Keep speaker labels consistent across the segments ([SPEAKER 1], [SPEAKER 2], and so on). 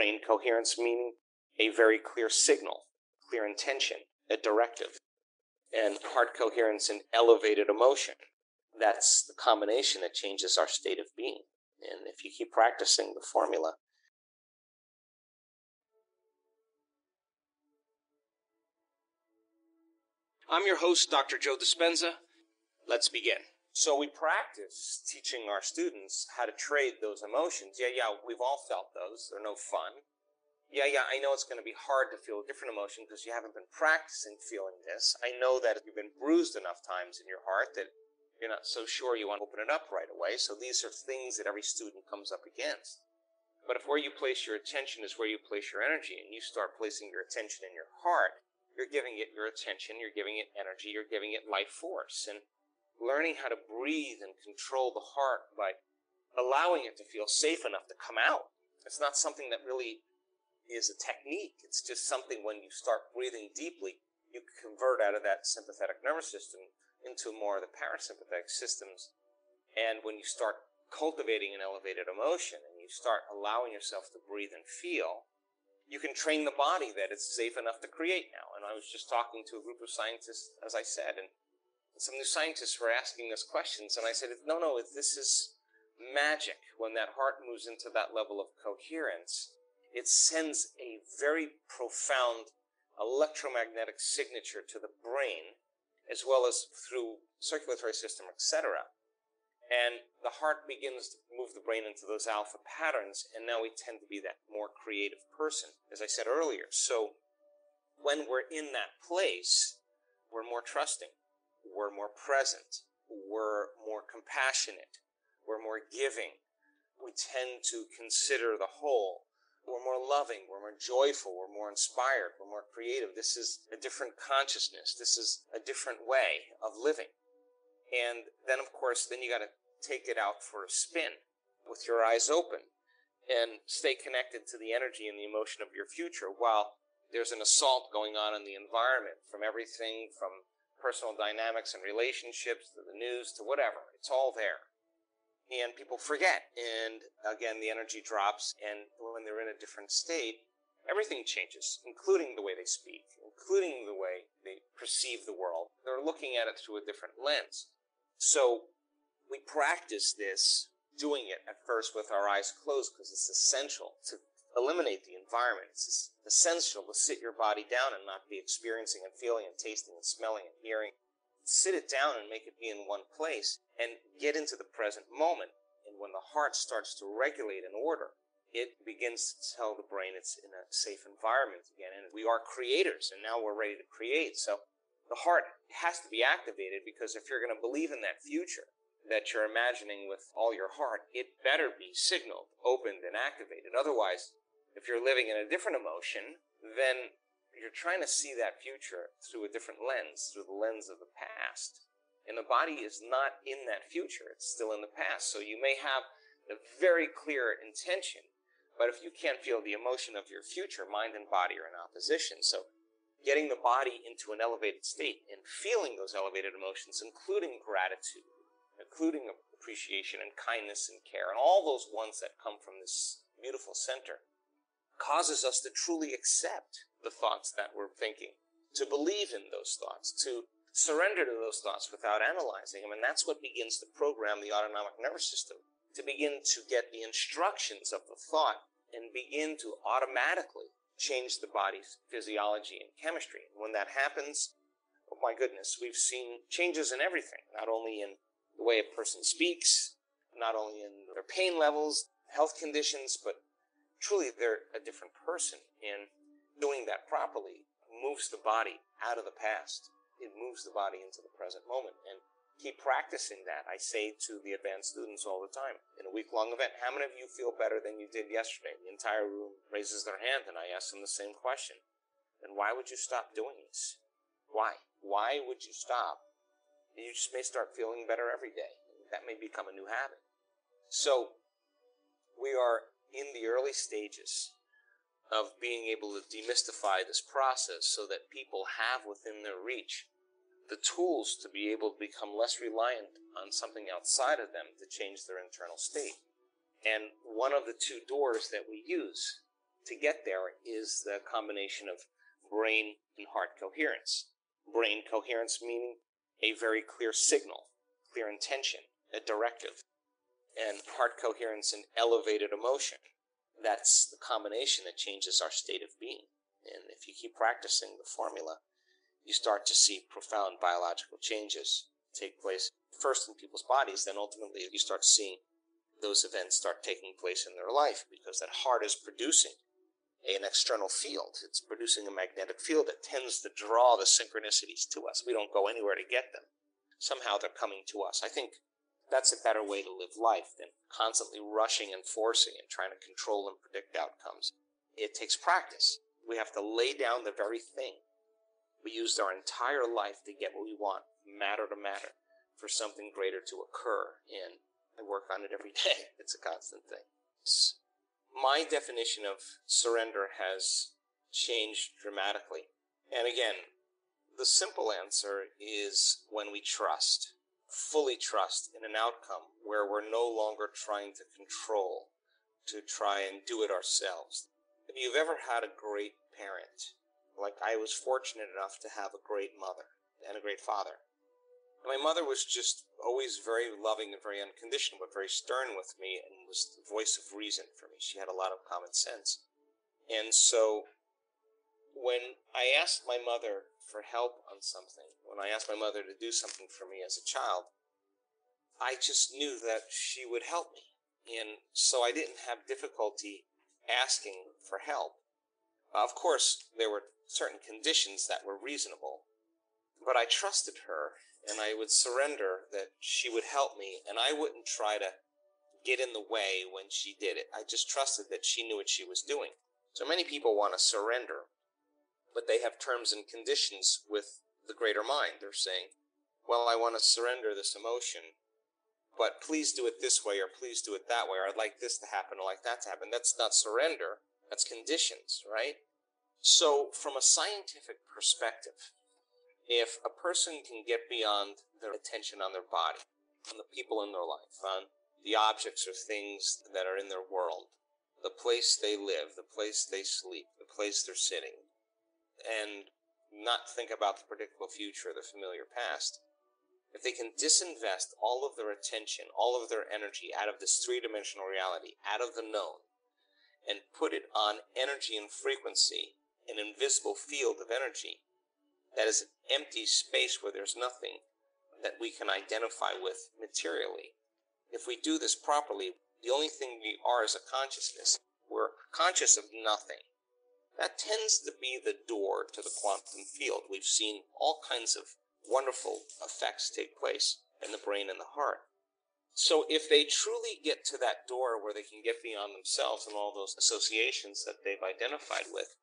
[SPEAKER 1] brain, coherence meaning a very clear signal, clear intention, a directive. And heart coherence and elevated emotion. That's the combination that changes our state of being. And if you keep practicing the formula. I'm your host, Dr. Joe Dispenza. Let's begin. So we practice teaching our students how to trade those emotions. Yeah, we've all felt those. They're no fun. Yeah, I know it's going to be hard to feel a different emotion because you haven't been practicing feeling this. I know that you've been bruised enough times in your heart that you're not so sure you want to open it up right away. So these are things that every student comes up against. But if where you place your attention is where you place your energy, and you start placing your attention in your heart, you're giving it your attention, you're giving it energy, you're giving it life force. And learning how to breathe and control the heart by allowing it to feel safe enough to come out. It's not something that really is a technique. It's just something when you start breathing deeply, you convert out of that sympathetic nervous system into more of the parasympathetic systems. And when you start cultivating an elevated emotion and you start allowing yourself to breathe and feel, you can train the body that it's safe enough to create now. And I was just talking to a group of scientists, as I said, and some new scientists were asking us questions, and I said, no, this is magic. When that heart moves into that level of coherence, it sends a very profound electromagnetic signature to the brain, as well as through circulatory system, etc. And the heart begins to move the brain into those alpha patterns, and now we tend to be that more creative person, as I said earlier. So when we're in that place, we're more trusting, we're more present, we're more compassionate, we're more giving. We tend to consider the whole. We're more loving, we're more joyful, we're more inspired, we're more creative. This is a different consciousness. This is a different way of living. And then, of course, you got to take it out for a spin with your eyes open and stay connected to the energy and the emotion of your future while there's an assault going on in the environment, from everything from personal dynamics and relationships to the news to whatever. It's all there. And people forget, and again, the energy drops, and when they're in a different state, everything changes, including the way they speak, including the way they perceive the world. They're looking at it through a different lens. So we practice this, doing it at first with our eyes closed, because it's essential to eliminate the environment. It's essential to sit your body down and not be experiencing and feeling and tasting and smelling and hearing. Sit it down and make it be in one place and get into the present moment. And when the heart starts to regulate and order, it begins to tell the brain it's in a safe environment again. And we are creators, and now we're ready to create. So the heart has to be activated, because if you're going to believe in that future that you're imagining with all your heart, it better be signaled, opened, and activated. Otherwise, if you're living in a different emotion, then you're trying to see that future through a different lens, through the lens of the past. And the body is not in that future. It's still in the past. So you may have a very clear intention, but if you can't feel the emotion of your future, mind and body are in opposition. So getting the body into an elevated state and feeling those elevated emotions, including gratitude, including appreciation and kindness and care, and all those ones that come from this beautiful center, causes us to truly accept the thoughts that we're thinking, to believe in those thoughts, to surrender to those thoughts without analyzing them. And that's what begins to program the autonomic nervous system, to begin to get the instructions of the thought and begin to automatically change the body's physiology and chemistry. And when that happens, oh my goodness, we've seen changes in everything, not only in the way a person speaks, not only in their pain levels, health conditions, but truly they're a different person. And doing that properly moves the body out of the past. It moves the body into the present moment. And keep practicing that. I say to the advanced students all the time, in a week-long event, how many of you feel better than you did yesterday? The entire room raises their hand, and I ask them the same question. Then why would you stop doing this? Why? Why would you stop? You just may start feeling better every day. That may become a new habit. So we are in the early stages of being able to demystify this process so that people have within their reach the tools to be able to become less reliant on something outside of them to change their internal state. And one of the two doors that we use to get there is the combination of brain and heart coherence. Brain coherence meaning a very clear signal, clear intention, a directive, and heart coherence and elevated emotion. That's the combination that changes our state of being. And if you keep practicing the formula, you start to see profound biological changes take place, first in people's bodies, then ultimately you start seeing those events start taking place in their life, because that heart is producing an external field. It's producing a magnetic field that tends to draw the synchronicities to us. We don't go anywhere to get them. Somehow they're coming to us. I think that's a better way to live life than constantly rushing and forcing and trying to control and predict outcomes. It takes practice. We have to lay down the very thing we used our entire life to get what we want, matter to matter, for something greater to occur. And I work on it every day. It's a constant thing. My definition of surrender has changed dramatically. And again, the simple answer is when we trust, fully trust in an outcome where we're no longer trying to control, to try and do it ourselves. If you've ever had a great parent, like I was fortunate enough to have a great mother and a great father. My mother was just always very loving and very unconditional, but very stern with me, and was the voice of reason for me. She had a lot of common sense. And so when I asked my mother for help on something, when I asked my mother to do something for me as a child, I just knew that she would help me. And so I didn't have difficulty asking for help. Of course, there were certain conditions that were reasonable, but I trusted her, and I would surrender that she would help me, and I wouldn't try to get in the way when she did it. I just trusted that she knew what she was doing. So many people want to surrender, but they have terms and conditions with the greater mind. They're saying, well, I want to surrender this emotion, but please do it this way, or please do it that way, or I'd like this to happen, or like that to happen. That's not surrender. That's conditions, right? So from a scientific perspective, if a person can get beyond their attention on their body, on the people in their life, on the objects or things that are in their world, the place they live, the place they sleep, the place they're sitting, and not think about the predictable future or the familiar past, if they can disinvest all of their attention, all of their energy out of this three-dimensional reality, out of the known, and put it on energy and frequency, an invisible field of energy, that is an empty space where there's nothing that we can identify with materially. If we do this properly, the only thing we are is a consciousness. We're conscious of nothing. That tends to be the door to the quantum field. We've seen all kinds of wonderful effects take place in the brain and the heart. So if they truly get to that door where they can get beyond themselves and all those associations that they've identified with,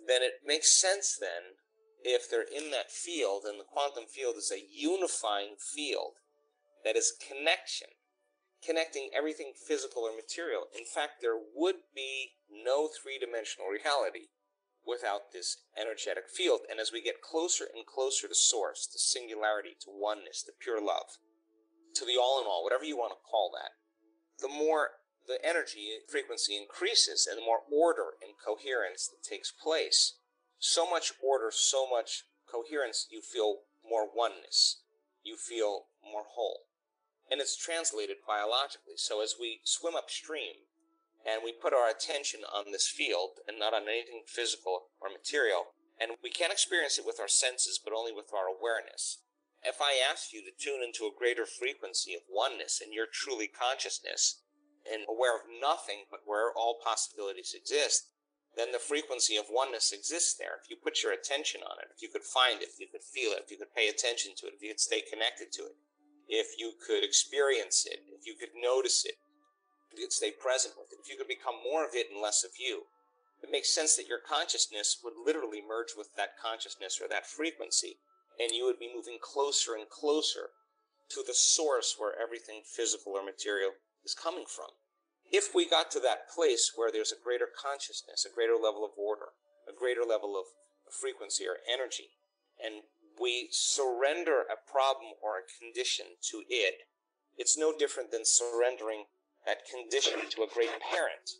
[SPEAKER 1] then it makes sense then, if they're in that field, and the quantum field is a unifying field that is connection, connecting everything physical or material. In fact, there would be no three-dimensional reality without this energetic field. And as we get closer and closer to source, to singularity, to oneness, to pure love, to the all-in-all, whatever you want to call that, the more the energy frequency increases and the more order and coherence that takes place. So much order, so much coherence, you feel more oneness. You feel more whole. And it's translated biologically. So as we swim upstream and we put our attention on this field and not on anything physical or material, and we can't experience it with our senses, but only with our awareness. If I ask you to tune into a greater frequency of oneness and you're truly consciousness and aware of nothing but where all possibilities exist, then the frequency of oneness exists there. If you put your attention on it, if you could find it, if you could feel it, if you could pay attention to it, if you could stay connected to it, if you could experience it, if you could notice it, if you could stay present with it, if you could become more of it and less of you, it makes sense that your consciousness would literally merge with that consciousness or that frequency, and you would be moving closer and closer to the source where everything physical or material is coming from. If we got to that place where there's a greater consciousness, a greater level of order, a greater level of frequency or energy, and we surrender a problem or a condition to it, it's no different than surrendering that condition to a great parent.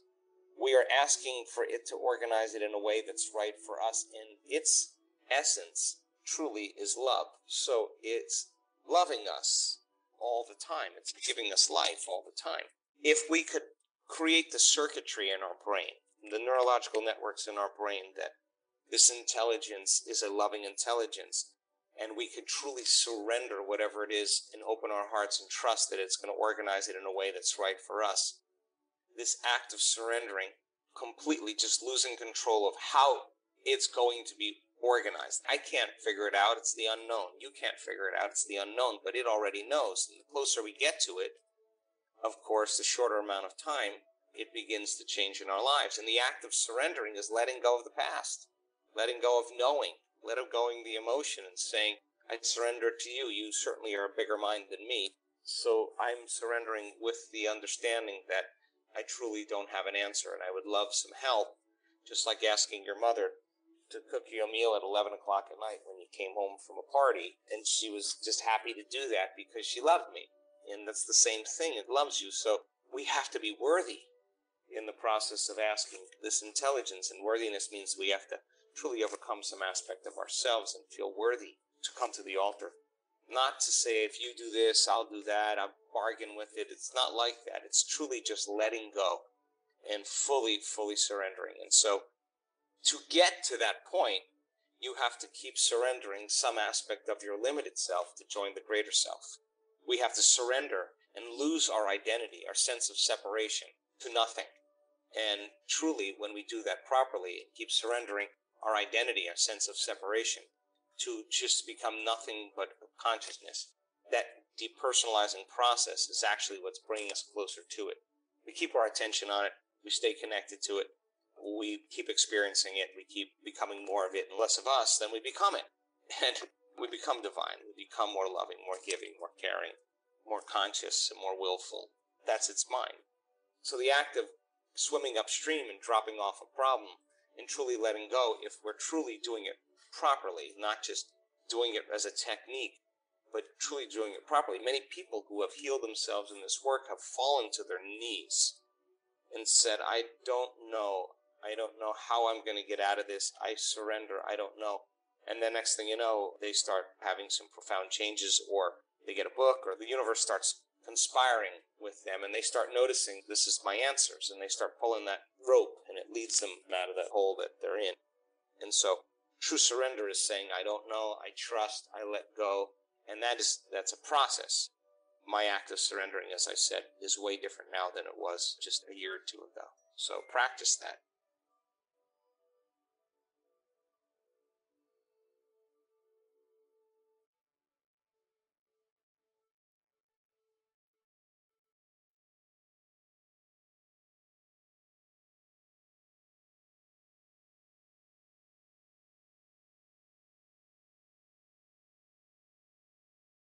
[SPEAKER 1] We are asking for it to organize it in a way that's right for us, and its essence truly is love. So it's loving us all the time. It's giving us life all the time. If we could create the circuitry in our brain, the neurological networks in our brain, that this intelligence is a loving intelligence, and we could truly surrender whatever it is and open our hearts and trust that it's going to organize it in a way that's right for us. This act of surrendering, completely just losing control of how it's going to be organized. I can't figure it out. It's the unknown. You can't figure it out. It's the unknown, but it already knows. And the closer we get to it, of course, the shorter amount of time it begins to change in our lives. And the act of surrendering is letting go of the past, letting go of knowing, letting go of the emotion and saying, I surrender to you. You certainly are a bigger mind than me. So I'm surrendering with the understanding that I truly don't have an answer, and I would love some help, just like asking your mother to cook you a meal at 11 o'clock at night when you came home from a party, and she was just happy to do that because she loved me. And that's the same thing. It loves you. So we have to be worthy in the process of asking this intelligence, and worthiness means we have to truly overcome some aspect of ourselves and feel worthy to come to the altar. Not to say, if you do this, I'll do that, I'll bargain with it. It's not like that. It's truly just letting go and fully surrendering. And so to get to that point, you have to keep surrendering some aspect of your limited self to join the greater self. We have to surrender and lose our identity, our sense of separation, to nothing. And truly, when we do that properly and keep surrendering our identity, our sense of separation, to just become nothing but consciousness, that depersonalizing process is actually what's bringing us closer to it. We keep our attention on it. We stay connected to it. We keep experiencing it. We keep becoming more of it and less of us, then we become it. And we become divine. We become more loving, more giving, more caring, more conscious, and more willful. That's its mind. So the act of swimming upstream and dropping off a problem and truly letting go, if we're truly doing it properly, not just doing it as a technique, but truly doing it properly. Many people who have healed themselves in this work have fallen to their knees and said, I don't know how I'm going to get out of this. I surrender. I don't know. And the next thing you know, they start having some profound changes, or they get a book, or the universe starts conspiring with them, and they start noticing, this is my answers, and they start pulling that rope, and it leads them out of that hole that they're in. And so true surrender is saying, I don't know, I trust, I let go, and that's a process. My act of surrendering, as I said, is way different now than it was just a year or two ago. So practice that.